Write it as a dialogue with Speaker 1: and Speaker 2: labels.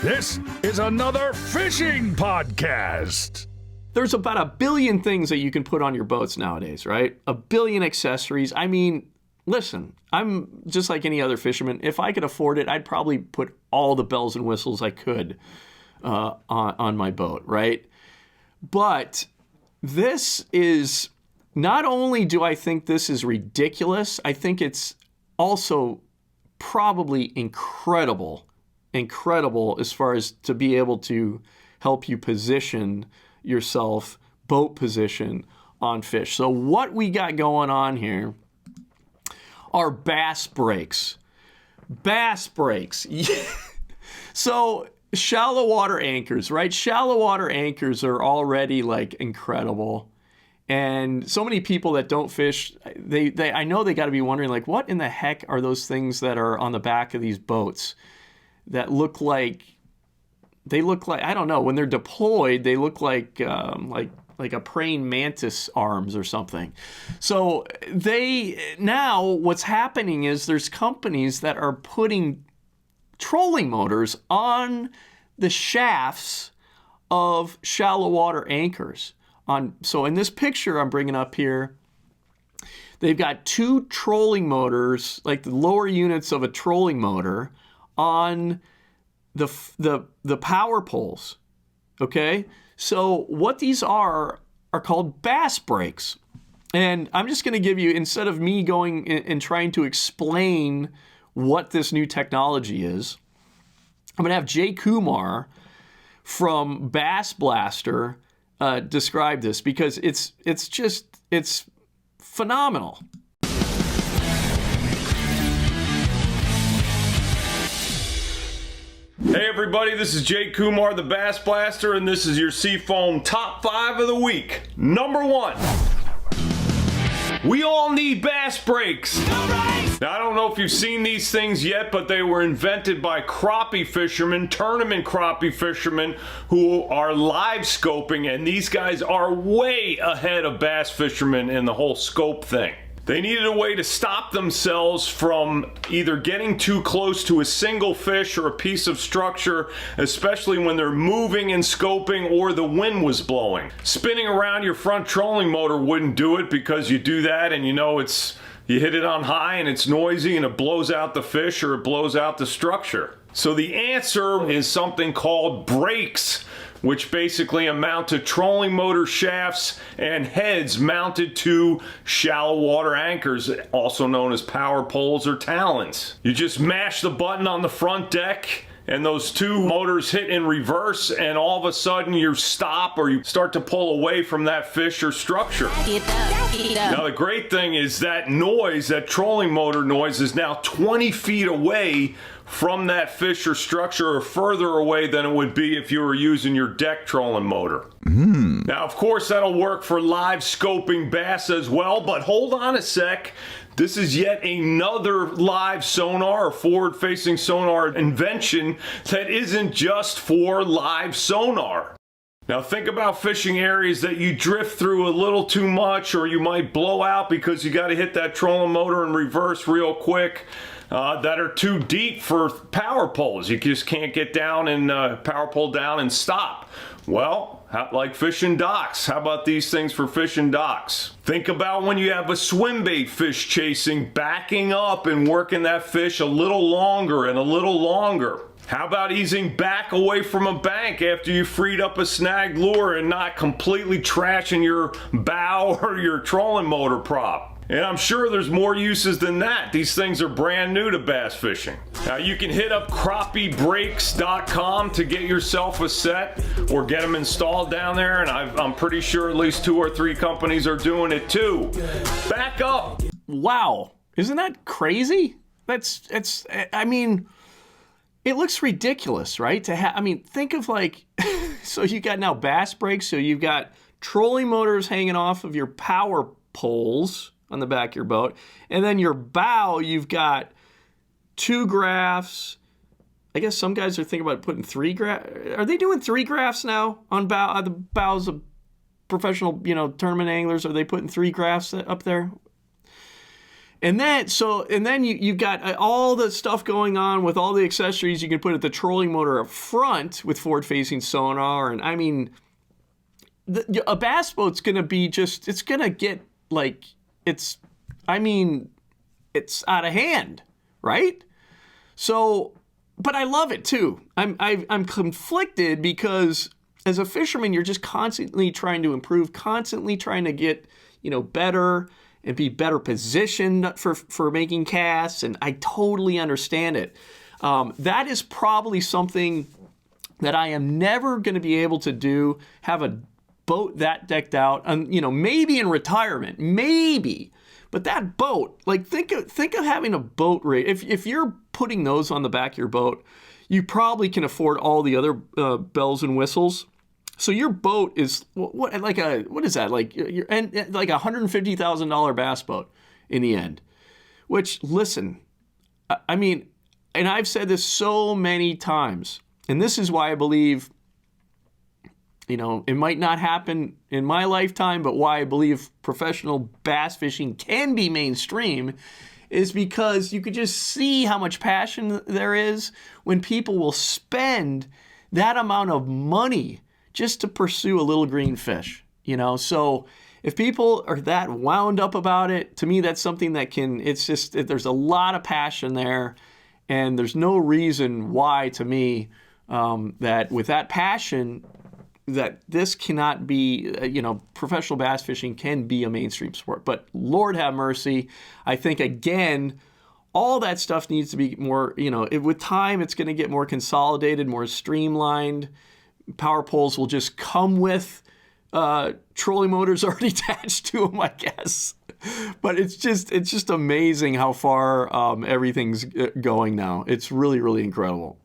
Speaker 1: This is another fishing podcast.
Speaker 2: There's about 1 billion things that you can put on your boats nowadays, right? 1 billion accessories. I mean, listen, I'm just like any other fisherman. If I could afford it, I'd probably put all the bells and whistles I could on my boat, right? But this is, not only do I think this is ridiculous, I think it's also probably incredible as far as to be able to help you position yourself, boat position on fish. So what we got going on here are bass brakes. Bass brakes. So shallow water anchors, right? Shallow water anchors are already like incredible. And so many people that don't fish, I know they got to be wondering, like, what in the heck are those things that are on the back of these boats that look like, I don't know, when they're deployed, they look like a praying mantis arms or something. So now what's happening is there's companies that are putting trolling motors on the shafts of shallow water anchors. So in this picture I'm bringing up here, they've got 2 trolling motors, like the lower units of a trolling motor, on the power poles. Okay, so what these are called bass brakes, and I'm just going to give you, instead of me going and trying to explain what this new technology is, I'm going to have Jay Kumar from Bass Blaster describe this, because it's phenomenal.
Speaker 3: Hey everybody, this is Jay Kumar, the Bass Blaster, and this is your Seafoam Top 5 of the week. Number 1. We all need bass brakes. Now, I don't know if you've seen these things yet, but they were invented by crappie fishermen, tournament crappie fishermen, who are live scoping, and these guys are way ahead of bass fishermen in the whole scope thing. They needed a way to stop themselves from either getting too close to a single fish or a piece of structure, especially when they're moving and scoping or the wind was blowing. Spinning around your front trolling motor wouldn't do it, because you do that and you know you hit it on high and it's noisy and it blows out the fish or it blows out the structure. So the answer is something called brakes, which basically amount to trolling motor shafts and heads mounted to shallow water anchors, also known as power poles or talons. You just mash the button on the front deck and those 2 motors hit in reverse, and all of a sudden you stop or you start to pull away from that fish or structure. Now the great thing is that noise, that trolling motor noise, is now 20 feet away from that fish or structure, or further away than it would be if you were using your deck trolling motor. Now, of course, that'll work for live scoping bass as well, but hold on a sec. This is yet another live sonar or forward-facing sonar invention that isn't just for live sonar. Now think about fishing areas that you drift through a little too much, or you might blow out because you got to hit that trolling motor in reverse real quick. That are too deep for power poles. You just can't get down and power pole down and stop. Well, like fishing docks. How about these things for fishing docks? Think about when you have a swim bait fish chasing, backing up and working that fish a little longer and a little longer. How about easing back away from a bank after you freed up a snagged lure and not completely trashing your bow or your trolling motor prop? And I'm sure there's more uses than that. These things are brand new to bass fishing. Now you can hit up crappiebrakes.com to get yourself a set or get them installed down there, and I'm pretty sure at least 2 or 3 companies are doing it too. Back up.
Speaker 2: Wow. Isn't that crazy? I mean, it looks ridiculous, right? Think of like, so you got now bass brakes, so you've got trolling motors hanging off of your power poles on the back of your boat, and then your bow, you've got 2 graphs. I guess some guys are thinking about putting 3 graphs. Are they doing 3 graphs now on the bows of professional, tournament anglers? Are they putting 3 graphs up there? And then you've got all the stuff going on with all the accessories you can put at the trolling motor up front with forward-facing sonar. And I mean, a bass boat's going to be it's going to get like, it's out of hand, right? So, but I love it too. I'm conflicted because as a fisherman, you're just constantly trying to improve, constantly trying to get, better and be better positioned for making casts. And I totally understand it. That is probably something that I am never going to be able to do, have a boat that decked out, and maybe in retirement, maybe. But that boat, like think of having a boat rig. If you're putting those on the back of your boat, you probably can afford all the other bells and whistles. So your boat is what is that, like $150,000 bass boat in the end. Which, listen, I mean, and I've said this so many times, and this is why I believe, it might not happen in my lifetime, but why I believe professional bass fishing can be mainstream is because you could just see how much passion there is when people will spend that amount of money just to pursue a little green fish, So if people are that wound up about it, to me, that's something that there's a lot of passion there, and there's no reason why, to me, that with that passion, that this cannot be, professional bass fishing can be a mainstream sport. But Lord have mercy, I think, again, all that stuff needs to be more, with time, it's going to get more consolidated, more streamlined. Power poles will just come with trolling motors already attached to them, I guess. But it's just amazing how far everything's going now. It's really, really incredible.